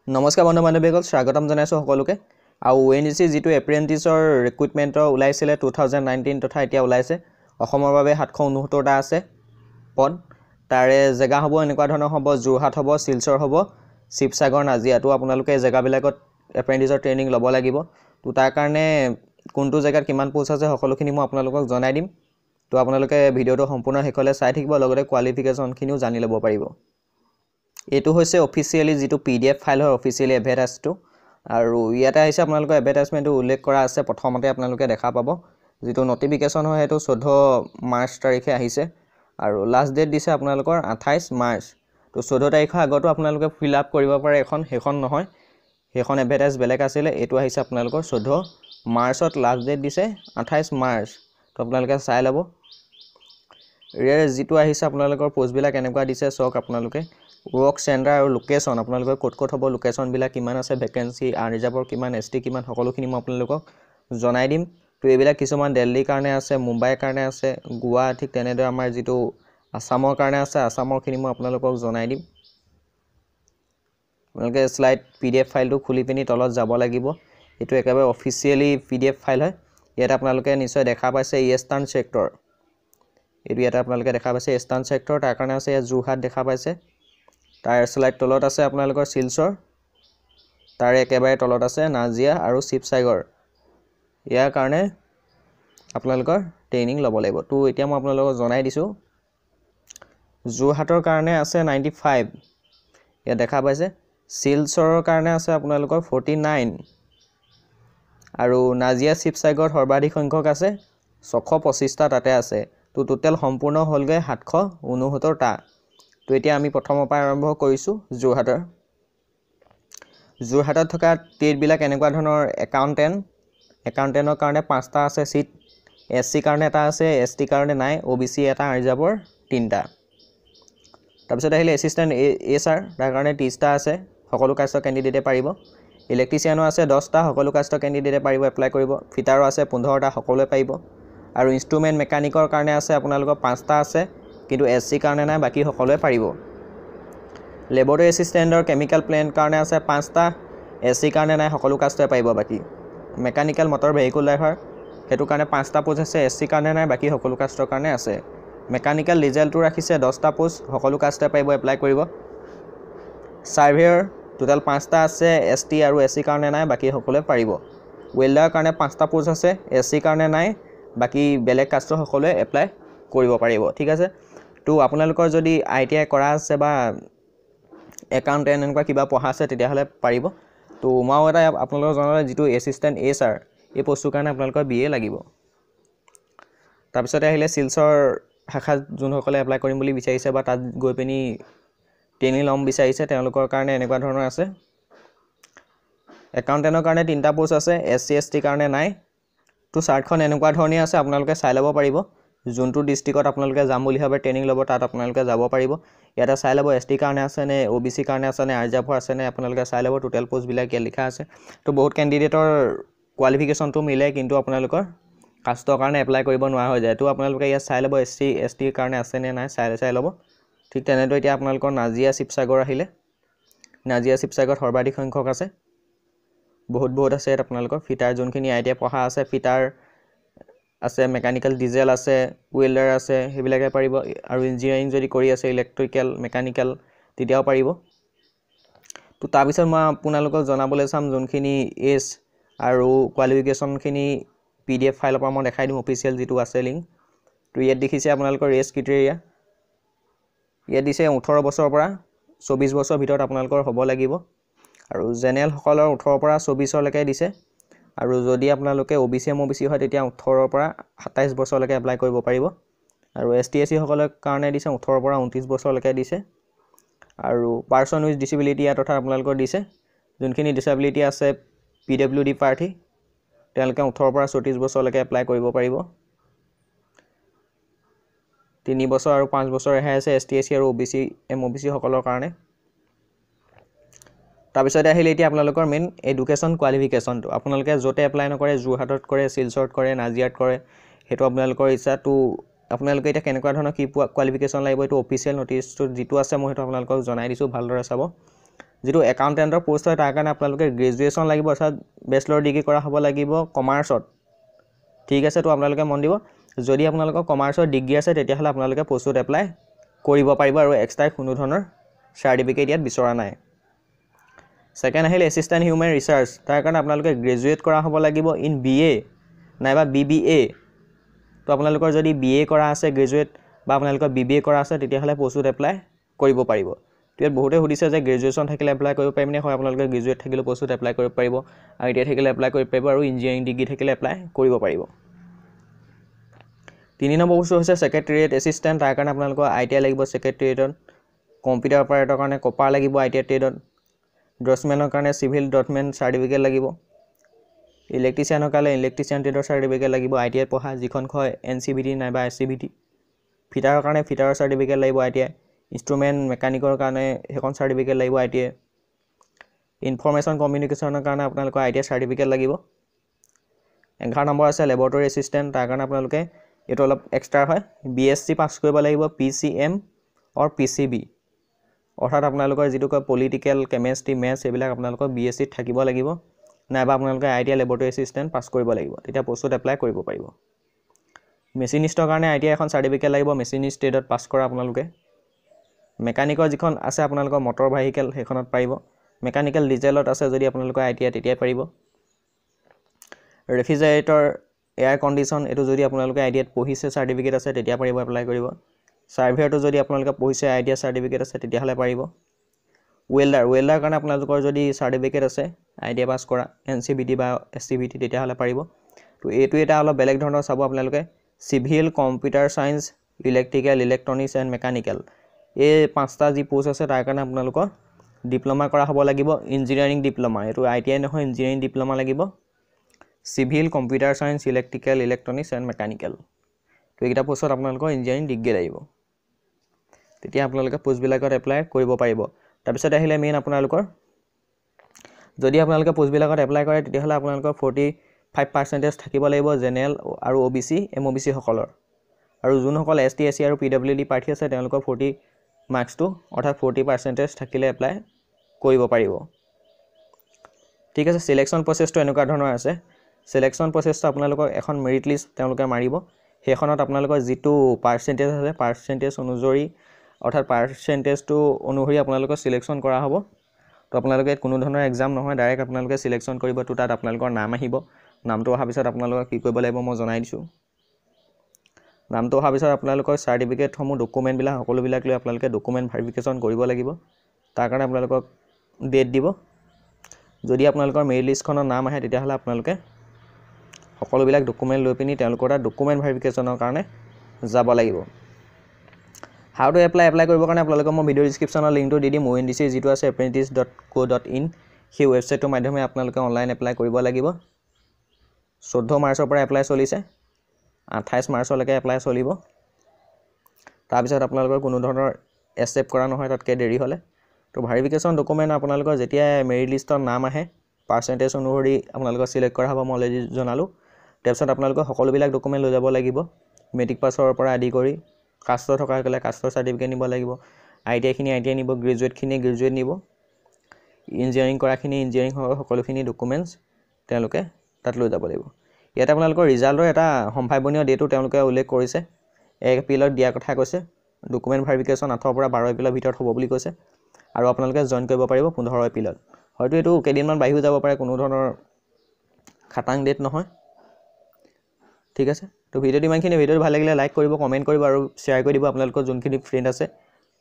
নমস্কাৰ বন্ধু বান্ধৱীসকল স্বাগতম জনাইছো সকলোকে আৰু ONGC যেটো এপ্ৰেন্টিছৰ ৰিক্ৰুটমেন্টৰ ওলাইছিলে 2019 তথা এতিয়া ওলাইছে অসমৰ বাবে 769টা আছে পদ তাৰে জেগা হ'ব এনেকুৱা ধৰণৰ হ'ব যোৰহাট হ'ব শিলচৰ হ'ব শিৱসাগৰ নাজিয়া তো আপোনালোকে জেগাবিলাকত এপ্ৰেন্টিছৰ ট্ৰেইনিং ল'ব লাগিব তো তাৰ কাৰণে কোনটো জেগাত কিমান পোষ্ট আছে সকলোখিনি মই আপোনালোকক জনাই দিম তো আপোনালোকে ভিডিওটো সম্পূৰ্ণ হেকলে চাই থাকিব লগতে কোৱালিফিকেশনখিনিও জানি ল'ব পাৰিব এটো হৈছে অফিচিয়ালি যেটো PDF ফাইল হয় অফিচিয়ালি এডভাৰটাইজটো আৰু ইয়াতে আহিছে আপোনালোকৰ এডভাৰটাইজমেন্টটো উল্লেখ কৰা আছে প্ৰথমতে আপোনালোকে দেখা পাব যেটো নটিফিকেশন হয় হেতু 14 মাৰ্চ তাৰিখে আহিছে আৰু লাষ্ট ডেট দিছে আপোনালোকৰ 28 মাৰ্চ তো 14 তাৰিখৰ আগতো আপোনালোকে ফিল আপ কৰিব পাৰে এখন নহয় হেখন এডভাৰটাইজ বেলেগ আছিল এটো আহিছে আপোনালোকৰ 14 মাৰ্চত লাষ্ট ডেট দিছে 28 মাৰ্চ তো আপোনালোকে চাই ল'ব ইয়াৰ যেটো আহিছে আপোনালোকৰ পোষ্ট বিলাক এনেকুৱা দিছে সক আপোনালোকে work center আৰু লোকেশন আপোনালোকৰ ক'ত হ'ব লোকেশন বিলাক কিমান আছে ভ্যাকেন্সি আনৰিজাৰ্ভৰ কিমান এসটি কিমান সকলোখিনি মই আপোনালোকক জনাই দিম তো এইবিলাক কিছুমান দিল্লীৰ কাৰণে আছে মুম্বাইৰ কাৰণে আছে গোৱা ঠিক তেনেদৰে আমাৰ যেটো আসামৰ কাৰণে আছে আসামৰখিনি মই আপোনালোকক জনাই দিম আপোনালোকে স্লাইড PDF ফাইলটো খুলি পিনি তলত যাব লাগিব এটো একেবাৰে অফিচিয়ালি PDF ফাইল হয় ইয়াত আপোনালোকে নিশ্চয় দেখা পাইছে ইষ্টাৰ্ণ সেক্টৰ এটো ইয়াত আপোনালোকে দেখা পাইছে ইষ্টাৰ্ণ সেক্টৰ তাৰ কাৰণে আছে যোৰহাট দেখা পাইছে তাৰ স্লাইড তলত আছে আপোনালোকৰ শিলচৰ তাৰ একেবাৰে তলত আছে নাজিয়া আৰু শিৱসাগৰ ইয়াৰ কাৰণে আপোনালোকৰ ট্ৰেইনিং ল'ব লাগিব তো এতিয়া মই আপোনালোকক জনাই দিছো যোৰহাটৰ কাৰণে আছে 95 ইয়া দেখা পাইছে শিলচৰৰ কাৰণে আছে আপোনালোকৰ 49 আৰু নাজিয়া শিৱসাগৰ সৰ্বাধিক সংখ্যক আছে 625টা তাতে আছে তো টোটাল সম্পূৰ্ণ হলগে 769টা তো এতিয়া আমি প্ৰথমৰ পৰা আৰম্ভ কৰিছো যোৰহাটত থকা টেট বিলাক এনেকুৱা ধৰণৰ একাউন্টেন্টৰ কাৰণে 5টা আছে সিট SC কাৰণে এটা আছে ST কাৰণে নাই OBC এটা আনৰিজাৰ্ভৰ 3টা তাৰপিছত আহিলে এসিস্ট্যান্ট SR তাৰ কাৰণে 30টা আছে সকলো কাষ্টৰ ক্যান্ডিডেটে পাৰিব ইলেক্ট্ৰিচিয়ানো আছে 10টা সকলো কাষ্টৰ ক্যান্ডিডেটে পাৰিব এপ্লাই কৰিব ফিটাৰো আছে 15টা সকলোৱে পাৰিব আৰু ইনস্ট্ৰুমেন্ট মেকানিকৰ কাৰণে আছে আপোনালোকৰ 5টা আছে কিন্তু SC কাৰণে নাই বাকি সকলোৱে পাৰিব লেবৰেটৰী এসিস্ট্যান্টৰ কেমিক্যাল প্ল্যান্ট কাৰণে আছে 5টা SC কাৰণে নাই সকলো কাষ্টে পাৰিব বাকি মেকানিক্যাল মটৰ ভেহিকল ড্ৰাইভাৰ হেতু কাৰণে 5টা পোষ্ট আছে SC কাৰণে নাই বাকি সকলো কাষ্টৰ কাৰণে আছে মেকানিক্যাল ডিজেলটো ৰাখিছে 10টা পোষ্ট সকলো কাষ্টে পাৰিব এপ্লাই কৰিব সাৰ্ভেয়াৰ টোটাল 5টা আছে ST আৰু SC কাৰণে নাই বাকি সকলোৱে পাৰিব ওয়েল্ডাৰ কাৰণে 5টা পোষ্ট আছে SC কাৰণে নাই বাকি বেলেগ কাষ্টৰ সকলোৱে এপ্লাই কৰিব পাৰিব ঠিক আছে তো আপোনালোকৰ যদি ITI কৰা আছে বা একাউন্টেন্ট এনেকুৱা কিবা পঢ়া আছে তেতিয়া হলে পাৰিব তো মই এটা আপোনালোকক জনালে যেটো এসিস্ট্যান্ট SR এই পোষ্টৰ কাৰণে আপোনালোকৰ BA লাগিব তাৰ পিছতে আহিলে শিলচৰ শাখা যোনসকলে এপ্লাই কৰিম বুলি বিচাৰিছে বা তাত গৈ পিনি ট্ৰেইনিং লম বিচাৰিছে তেওঁলোকৰ কাৰণে এনেকুৱা ধৰণৰ আছে একাউন্টেন্টৰ কাৰণে 3টা পোষ্ট আছে SC ST কাৰণে নাই তো চাৰ্টখন এনেকুৱা ধৰণে আছে আপোনালোকে চাই ল'ব পাৰিব যোনটো ডিস্ট্ৰিক্টত আপোনালোকে যাম বুলি ভাবে ট্ৰেইনিং ল'ব তাত আপোনালোকে যাব পাৰিব ইয়াতে চাই ল'ব ST কাৰণে আছে নে OBC কাৰণে আছে নে আনৰিজাৰ্ভৰ আছে নে আপোনালোকে চাই ল'ব টোটাল পোষ্ট বিলাক ইয়াত লিখা আছে তো বহুত ক্যান্ডিডেটৰ কোৱালিফিকেশনটো মিলে কিন্তু আপোনালোকৰ কাষ্টৰ কাৰণে এপ্লাই কৰিব নোৱাৰা হৈ যায় তো আপোনালোকে ইয়াত চাই ল'ব SC ST কাৰণে আছে নে নাই চাই ল'ব ঠিক তেনেদৰে এতিয়া আপোনালোকৰ নাজিয়া শিৱসাগৰ আহিলে নাজিয়া শিৱসাগৰ সৰ্বাধিক সংখ্যক আছে বহুত আছে আপোনালোকৰ ফিটাৰ যোনখিনি ITI পঢ়া আছে ফিটাৰ আছে মেকানিক্যাল ডিজেল আছে ওয়েল্ডাৰ আছে হেবিলাকে পাৰিব আৰু ইঞ্জিনিয়াৰিং যদি কৰি আছে ইলেক্ট্ৰিক্যাল মেকানিক্যাল তেতিয়াও পাৰিব তো তাৰ পিছত মই আপোনালোকক জনাবলৈ চাম যোনখিনি এজ আৰু কোৱালিফিকেশনখিনি PDF ফাইলৰ পৰা মই দেখাই দিম অফিচিয়েল যেটো আছে লিংক তো ইয়াত দেখিছে আপোনালোকৰ এজ ক্ৰাইটেৰিয়া ইয়াত দিছে 18 বছৰৰ পৰা 24 বছৰৰ ভিতৰত আপোনালোকৰ হ'ব লাগিব আৰু জেনেৰেল সকলৰ 18 পৰা 24 লৈকে দিছে আৰু যদি আপোনালোকে OBC হয় তেতিয়া 18 পৰা 27 বছৰলৈকে এপ্লাই কৰিব পাৰিব আৰু ST SC সকলৰ কাৰণে দিছে 18 পৰা 29 বছৰলৈকে দিছে আৰু পাৰসন উইথ ডিসেবিলিটি তথা আপোনালোকৰ দিছে যোনখিনি ডিসেবিলিটি আছে PWD প্ৰাৰ্থী তেওঁলোকে 18 পৰা 34 বছৰলৈকে এপ্লাই কৰিব পাৰিব 3 বছৰ আৰু 5 বছৰ ৰেহাই আছে ST SC আৰু OBC সকলৰ কাৰণে তাৰ পিছত আহিলে এতিয়া আপোনালোকৰ মেইন এডুকেশন কোৱালিফিকেশনটো আপোনালোকে যতে এপ্লাই নকৰে যোৰহাটত কৰে শিলচৰত কৰে নাজিয়াত কৰে হেতু আপোনালোকৰ ইচ্ছা তো আপোনালোকে এটা কেনেকুৱা ধৰণৰ কি কোৱালিফিকেশন লাগিব এটো অফিচিয়েল নোটিছটো যেটো আছে মই হেতু আপোনালোকক জনাই দিছো ভালদৰে চাব যিটো একাউণ্টেণ্টৰ পোষ্ট হয় তাৰ কাৰণে আপোনালোকে গ্ৰেজুৱেশ্যন লাগিব অৰ্থাৎ বেচেলৰ ডিগ্ৰী কৰা হ'ব লাগিব কমাৰ্চত ঠিক আছে তো আপোনালোকে মন দিব যদি আপোনালোকৰ কমাৰ্চৰ ডিগ্ৰী আছে তেতিয়াহ'লে আপোনালোকে পোষ্টত এপ্লাই কৰিব পাৰিব আৰু এক্সট্ৰা কোনো ধৰণৰ চাৰ্টিফিকেট ইয়াত বিচৰা নাই সেকেন্ড আহিল এসিস্ট্যান্ট হিউম্যান ৰিসাৰ্চ তাৰ কাৰণে আপোনালোকে গ্ৰেজুৱেট কৰা হ'ব লাগিব ইন BA নাইবা BBA তো আপোনালোকৰ যদি BA কৰা আছে গ্ৰেজুৱেট বা আপোনালোকৰ BBA কৰা আছে তেতিয়াহ'লে পোষ্টত এপ্লাই কৰিব পাৰিব ইয়াত বহুতে সুধিছে যে গ্ৰেজুৱেশ্যন থাকিলে এপ্লাই কৰিব পাৰিম নে হয় আপোনালোকে গ্ৰেজুৱেট থাকিলে পোষ্টত এপ্লাই কৰিব পাৰিব ITI থাকিলে এপ্লাই কৰিব পাৰিব আৰু ইঞ্জিনিয়াৰিং ডিগ্ৰী থাকিলে এপ্লাই কৰিব পাৰিব 3 নম্বৰ বস্তু হৈছে সেক্ৰেটাৰিয়েট এসিস্ট্যান্ট তাৰ কাৰণে আপোনালোকৰ ITI লাগিব সেক্ৰেটাৰিয়েটত কম্পিউটাৰ অপাৰেটৰৰ কাৰণে কপাৰ লাগিব ITI ট্ৰেডত ড্ৰছমেনৰ কাৰণে সিভিল ডটমেন সাৰ্টিফিকেট লাগিব ইলেক্ট্ৰিচিয়ানৰ কাৰণে ইলেক্ট্ৰিচিয়ান ট্ৰেডৰ সাৰ্টিফিকেট লাগিব ITI পঢ়া যিখন হয় NCVT নাইবা SCVT ফিটাৰৰ কাৰণে ফিটাৰৰ সাৰ্টিফিকেট লাগিব ITI ইনস্ট্ৰুমেন্ট মেকানিকৰ কাৰণে হেখন সাৰ্টিফিকেট লাগিব ITI ইনফৰমেশন কমিউনিকেশনৰ কাৰণে আপোনালোকৰ ITI সাৰ্টিফিকেট লাগিব 11 নম্বৰ আছে ল্যাবৰেটৰী এসিস্ট্যান্ট তাৰ কাৰণে আপোনালোকে এটো অলপ এক্সট্ৰা হয় BSc পাস কৰিব লাগিব PCM or PCB অৰ্থাৎ আপোনালোকৰ যেটো কয় পলিটিক্যাল কেমিষ্ট্ৰি মেথছ এবিলাক আপোনালোকৰ BSc থাকিব লাগিব নাইবা আপোনালোকে ITI ল্যাবৰেটৰী এসিস্ট্যান্ট পাস কৰিব লাগিব তেতিয়া পোষ্টত এপ্লাই কৰিব পাৰিব মেচিনিষ্টৰ কাৰণে ITI এখন সাৰ্টিফিকেট লাগিব মেচিনিষ্ট ট্ৰেডত পাস কৰা আপোনালোকে মেকানিকৰ যিখন আছে আপোনালোকৰ মটৰ ভেহিকল হেখনত পাৰিব মেকানিক্যাল ডিজেলত আছে যদি আপোনালোকৰ ITI তেতিয়া পাৰিব ৰেফ্ৰিজাৰেটৰ এয়াৰ কন্ডিশন এটো যদি আপোনালোকে ITI পঢ়িছে সাৰ্টিফিকেট আছে তেতিয়া পাৰিব এপ্লাই কৰিব সাৰ্ভেয়াৰটো যদি আপোনালোকে পঢ়িছে ITI সাৰ্টিফিকেট আছে তেতিয়াহলে পাৰিব ওয়েল্ডাৰ কাৰণে আপোনালোকৰ যদি সাৰ্টিফিকেট আছে ITI পাস কৰা NCVT বা SCVT তেতিয়াহলে পাৰিব তো এটো এটা অলপ বেলেগ ধৰণৰ চাব আপোনালোকে civil computer science electrical electronics and mechanical এই পাঁচটা যি পোষ্ট আছে তাৰ কাৰণে আপোনালোকৰ ডিপ্লোমা কৰা হ'ব লাগিব ইঞ্জিনিয়াৰিং ডিপ্লোমা এটো ITI নহয় ইঞ্জিনিয়াৰিং ডিপ্লোমা লাগিব civil computer science electrical electronics and mechanical তো এইটা পোষ্টত আপোনালোকৰ ইঞ্জিনিয়াৰিং ডিগ্ৰী লাগিব তেতিয়া আপোনালোকে পোষ্ট বিলাকত এপ্লাই কৰিব পাৰিব তাৰ পিছত আহিলে মেইন আপোনালোকৰ যদি আপোনালোকে পোষ্ট বিলাকত এপ্লাই কৰে তেতিয়াহলে আপোনালোকৰ 45% থাকিব লাগিব জেনেৰেল আৰু OBC MOBC সকলৰ আৰু যোনসকল ST SC আৰু PWD প্ৰাৰ্থী আছে তেওঁলোকৰ 40 মাৰ্কস টু অৰ্থাৎ 40% থাকিলে এপ্লাই কৰিব পাৰিব ঠিক আছে সিলেকশন প্ৰসেছটো এনেকুৱা ধৰণৰ আছে সিলেকশন প্ৰসেছটো আপোনালোকৰ এখন মেৰিট লিষ্ট তেওঁলোকে মাৰিব হেখনত আপোনালোকৰ যেটো পাৰ্সেন্টেজ আছে পাৰ্সেন্টেজ অনুযায়ী অৰ্থাৎ পাৰ্সেন্টেজটো অনুসৰি আপোনালোকৰ সিলেকশন কৰা হ'ব তো আপোনালোকে কোনো ধৰণৰ এক্সাম নহয় ডাইৰেক্ট আপোনালোকে সিলেকশন কৰিব তো তাত আপোনালোকৰ নাম আহিব নামটো অহাৰ পিছত আপোনালোকে কি কৰিব লাগিব মই জনাই দিছো নামটো অহাৰ পিছত আপোনালোকৰ সাৰ্টিফিকেট সমূহ ডকুমেন্ট বিলাক সকলো বিলাক লৈ আপোনালোকে ডকুমেন্ট ভেৰিফিকেশন কৰিব লাগিব তাৰ কাৰণে আপোনালোকক ডেট দিব যদি আপোনালোকৰ মেইল লিষ্টখনৰ নাম আহে তেতিয়াহলে আপোনালোকে সকলো বিলাক ডকুমেন্ট লৈ পিনি তেওঁলোকৰ ডকুমেন্ট ভেৰিফিকেশনৰ কাৰণে যাব লাগিব হাউ টু এপ্লাই কৰিবৰ কাৰণে আপোনালোকক মই ভিডিও ডেসক্ৰিপচনৰ লিংকটো দি দিম ONDC যেটো আছে apprentice.co.in সেই ওয়েবসাইটৰ মাধ্যমে আপোনালোকে অনলাইন এপ্লাই কৰিব লাগিব 14 মাৰ্চৰ পৰা এপ্লাই চলিছে 28 মাৰ্চলৈকে এপ্লাই চলিব তাৰ পিছত আপোনালোকৰ কোনো ধৰণৰ এক্সেপ্ট কৰা নহয় তাতকে দেৰি হলে তো ভেৰিফিকেশন ডকুমেন্ট আপোনালোকৰ যেতিয়া মেৰিট লিষ্টৰ নাম আহে পাৰ্সেন্টেজ অনুসৰি আপোনালোকৰ সিলেক্ট কৰা হ'ব মই অলৰেডি জনালো তাৰপিছত আপোনালোকৰ সকলো বিলাক ডকুমেন্ট লৈ যাব লাগিব মেট্ৰিক পাছৰ পৰা আদি কৰি কাষ্টৰ থকা গলে কাষ্টৰ সাৰ্টিফিকেট নিব লাগিব ITI খিনি ITI নিব গ্ৰেজুৱেট খিনি গ্ৰেজুৱেট নিব ইঞ্জিনিয়াৰিং কৰাখিনি ইঞ্জিনিয়াৰিং সকলোখিনি ডকুমেন্টস তেওঁলোকে তাত লৈ যাব লাগিব ইয়াত আপোনালোকৰ ৰিজাল্টৰ এটা সম্ভাৱনীয় ডেটটো তেওঁলোকে উল্লেখ কৰিছে 1 এপ্ৰিলত দিয়া কথা কৈছে ডকুমেন্ট ভেৰিফিকেশন 8 পৰা 12 এপ্ৰিলৰ ভিতৰত হ'ব বুলি কৈছে আৰু আপোনালোকে জয়েন কৰিব পাৰিব 15 এপ্ৰিলত হয়তো এটো কেদিনমান বাহিও যাব পাৰে কোনো ধৰণৰ খাটাং ডেট নহয় ঠিক আছে তো ভিডিওটো ইমানখিনি ভিডিওটো ভাল লাগিলে লাইক কৰিব কমেন্ট কৰিব আৰু শেয়াৰ কৰি দিব আপোনালোকৰ যোনখিনি ফ্ৰেন্ড আছে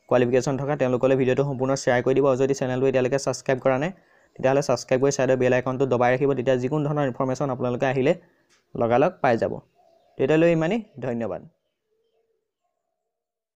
কোৱালিফিকেশন থকা তেওঁলোকলৈ ভিডিওটো সম্পূৰ্ণ শেয়াৰ কৰি দিব আৰু যদি চেনেলটো এতিয়ালৈকে সাবস্ক্ৰাইব কৰা নাই তেতিয়াহলে সাবস্ক্ৰাইব কৰি সাইডৰ বেল আইকনটো দবাই ৰাখিব তেতিয়া যিকোনো ধৰণৰ ইনফৰমেশন আপোনালোকে আহিলে লগালগ পাই যাব তেতিয়ালৈ ইমানেই ধন্যবাদ